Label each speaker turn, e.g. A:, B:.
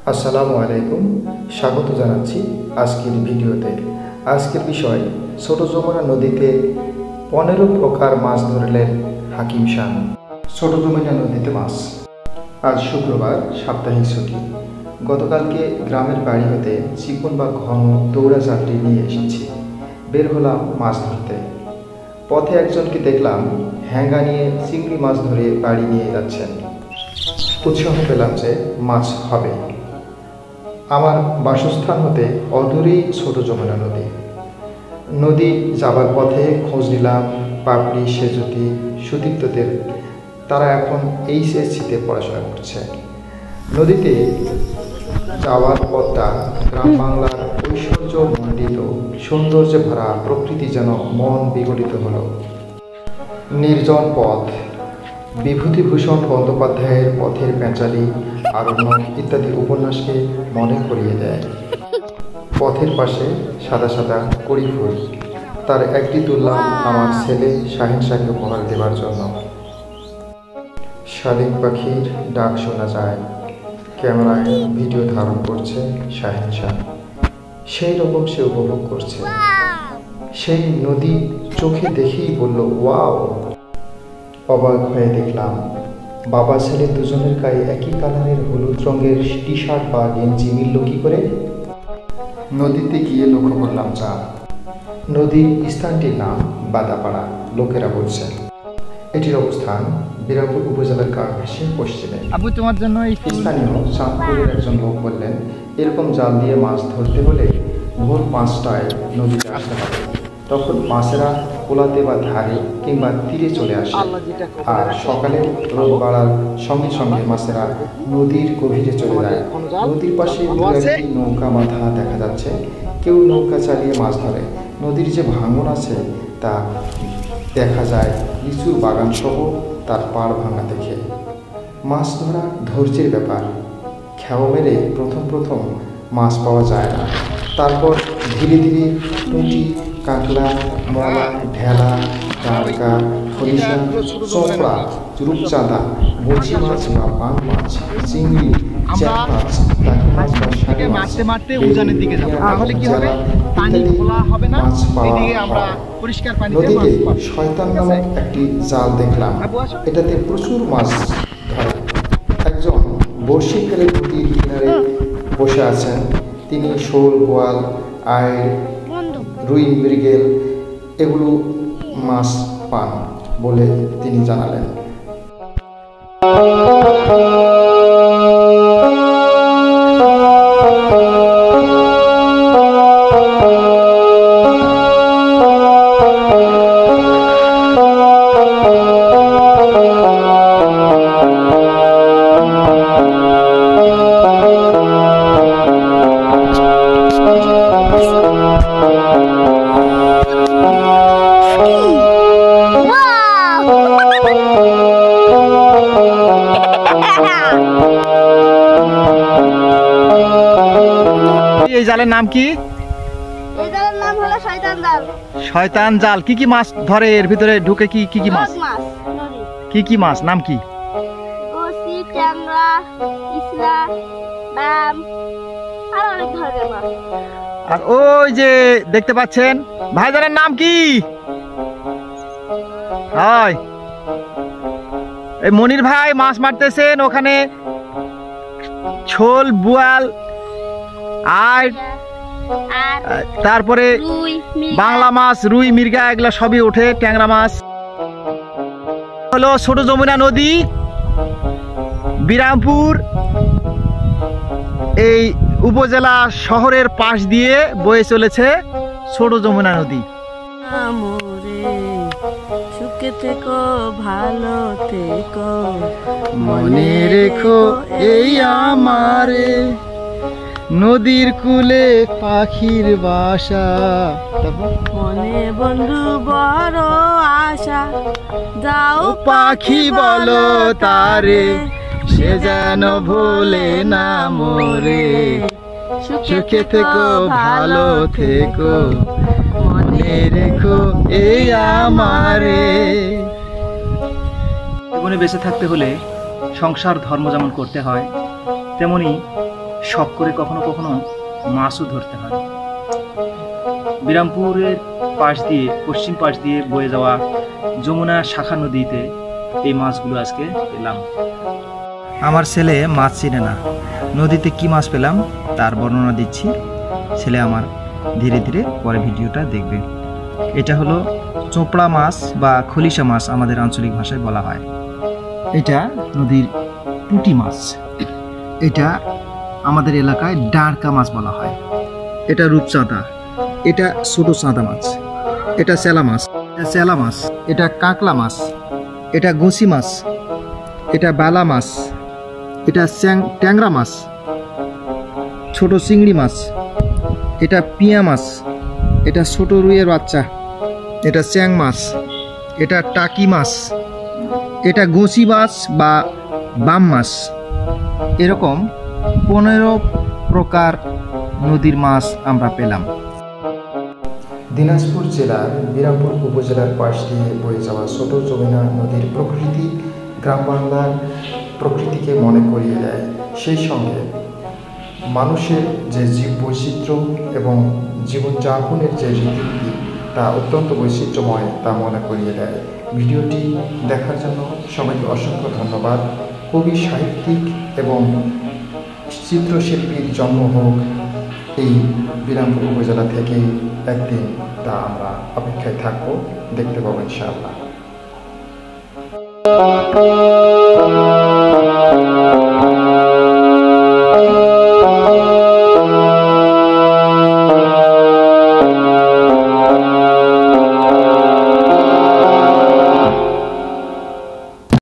A: আসসালামু আলাইকুম, স্বাগত জানাচ্ছি আজকের ভিডিওতে। আজকের বিষয়, ছোট যমুনা নদীতে 15 প্রকার মাছ ধরলেন হাকিম শাহ। ছোট যমুনা নদীতে মাছ। আজ শুক্রবার, সাপ্তাহিক ছুটি। গতকালকে গ্রামের বাড়ি হতে চিকন বা ঘন দৌড়া চাকরি নিয়ে এসেছি। বের হলাম মাছ ধরতে। পথে একজনকে দেখলাম হ্যাঙ্গা নিয়ে চিংড়ি মাছ ধরে বাড়ি নিয়ে যাচ্ছেন। উৎসাহ পেলাম যে মাছ হবে। আমার বাসস্থান হতে অদূরেই ছোট যমুনা নদী যাবার পথে খোঁজ নিলাম পাপড়ি, সেজুতি, সুদীপ্তদের। তারা এখন এইচএসসিতে পড়াশোনা করছে। নদীতে যাওয়ার পথটা গ্রাম বাংলার ঐশ্বর্যমণ্ডিত সৌন্দর্যে ভরা। প্রকৃতি যেন মন বিগলিত হলো। নির্জন পথ, বিভূতিভূষণ বন্দ্যোপাধ্যায়ের পথের প্যাঁচালি, আরণ্যক ইত্যাদি উপন্যাসকে মনে করিয়ে দেয়। পথের পাশে সাদা সাদা কড়ি ফুল। তার একটি তুললাম আমার ছেলে শাহিন শাহকে উপহার দেওয়ার জন্য। শালিক পাখির ডাক শোনা যায়। ক্যামেরায় ভিডিও ধারণ করছে শাহিন শাহ। সেই রকম সে উপভোগ করছে। সেই নদী চোখে দেখেই বলল, ওয়াও। অবাক হয়ে দেখলাম বাবা ছেলে দুজনের গায়ে একই কালারের হলুদ রঙের টি শার্ট বা গেঞ্জি মিলল কী করে? নদীতে গিয়ে লক্ষ্য করলাম চা। নদীর স্থানটির নাম বাদাপাড়া, লোকেরা বলছে। এটির অবস্থান বিরামপুর উপজেলার কাকঘাসের পশ্চিমে।
B: তোমার জন্য
A: স্থানীয় চাঁদপুরের একজন লোক বললেন, এরকম জাল দিয়ে মাছ ধরতে হলে ভোর 5টায় নদীতে আসতে হবে। তখন মাছেরা কোলাতে বা ধারে কিংবা তীরে চলে আসে। আর সকালে রোদ বাড়ার সঙ্গে সঙ্গে মাছেরা নদীর গভীরে চলে যায়। নদীর পাশে একটি নৌকা মাথা দেখা যাচ্ছে। কেউ নৌকা চালিয়ে মাছ ধরে। নদীর যে ভাঙন আছে তা দেখা যায় লিচুর বাগান সহ তার পাড় ভাঙা দেখে। মাছ ধরা ধৈর্যের ব্যাপার। খেও মেরে প্রথম মাছ পাওয়া যায় না। তারপর ধীরে ধীরে পুঁটি, কাঁকড়া, মলা, ঢেলা, ডাঁড়কা, খরিশা, চোপড়া, রূপচাঁদা, বঁচি মাছ বা পান মাছ, চিংড়ি, চ্যাং মাছ, টাকি মাছ বা শাড়ি মাছ, মাছ পাওয়া হয়। নদীতে শয়তান নামক একটি জাল দেখলাম। এটাতে প্রচুর মাছ ধরে। একজন বড়শি ফেলে নদীর কিনারে বসে আছেন। তিনি শোল, বোয়াল, আইড়, রুই, মৃগেল এগুলো মাছ পান বলে তিনি জানালেন।
B: এই জালের নাম কি?
C: এই জালের নাম হলো শয়তান জাল।
B: শয়তান জাল। কি কি মাছ ধরে এর ভিতরে ঢুকে? কি কি মাছ? কি মাছ নাম কি?
C: বসি, ট্যাংরা, ইসলা, বাম আর অনেক ধরনের মাছ।
B: আর ওই যে দেখতে পাচ্ছেন ভাইজানের নাম কি? হয় এই মনির ভাই মাছ মারতেছেন। ওখানে ছোল, বোয়াল, আর তারপরে বাংলা মাছ, রুই, মির্গা এগুলা সবই ওঠে। ট্যাংরা মাছ হলো ছোট যমুনা নদী। বিরামপুর এই উপজেলা শহরের পাশ দিয়ে বয়ে চলেছে ছোট যমুনা নদী।
D: সুখে থেকো, ভালো থেকো,
B: মনে রেখো এই আমারে নদীর কূলে পাখির বাসা।
D: মনে বন্ধু বড় আশা, যাও
B: পাখি বলো তারে, সে যেন ভোলে না মোরে। সুখে থেকো, ভালো থেকো, মনে রেখো এই আমারে। জীবনে বেঁচে থাকতে হলে সংসার ধর্ম যেমন করতে হয়, তেমনি শখ করে কখনো কখনো মাছও ধরতে হয়। বিরামপুরের পাশ দিয়ে, পশ্চিম পাশ দিয়ে বয়ে যাওয়া যমুনা শাখা নদীতে এই মাছগুলো আজকে পেলাম। আমার ছেলে মাছ চিনে না, নদীতে কি মাছ পেলাম তার বর্ণনা দিচ্ছি। ছেলে আমার ধীরে ধীরে পরে ভিডিওটা দেখবে। এটা হলো চোপড়া মাছ বা খলিশা মাছ আমাদের আঞ্চলিক ভাষায় বলা হয়। এটা নদীর পুঁটি মাছ, এটা আমাদের এলাকায় ডাঁড়কা মাছ বলা হয়। এটা রূপচাঁদা, এটা ছোট চাঁদা মাছ, এটা চেলা মাছ, এটা কাঁকড়া মাছ, এটা গুছি মাছ, এটা বালা মাছ, এটা ট্যাংরা মাছ, ছোট চিংড়ি মাছ, এটা পিয়া মাছ, এটা ছোট রুইয়ের বাচ্চা, এটা চ্যাং মাছ, এটা টাকি মাছ, এটা গোছি মাছ বা বাম মাছ। এরকম 15 প্রকার নদীর মাছ আমরা পেলাম।
A: দিনাজপুর জেলার বিরামপুর উপজেলার পাশ দিয়ে বয়ে যাওয়া ছোট যমুনা নদীর প্রকৃতি গ্রাম বাংলার প্রকৃতিকে মনে করিয়ে দেয়। সেই সঙ্গে মানুষের যে জীব বৈচিত্র্য এবং জীবনযাপনের যে রীতিনীতি তা অত্যন্ত বৈচিত্র্যময় তা মনে করিয়ে দেয়। ভিডিওটি দেখার জন্য সবাইকে অসংখ্য ধন্যবাদ। কবি, সাহিত্যিক এবং চিত্রশিল্পীর জন্ম হোক এই বিরামপুর উপজেলা থেকেই একদিন, তা আমরা অপেক্ষায় থাকবো, দেখতে পাবো ইনশাআল্লাহ।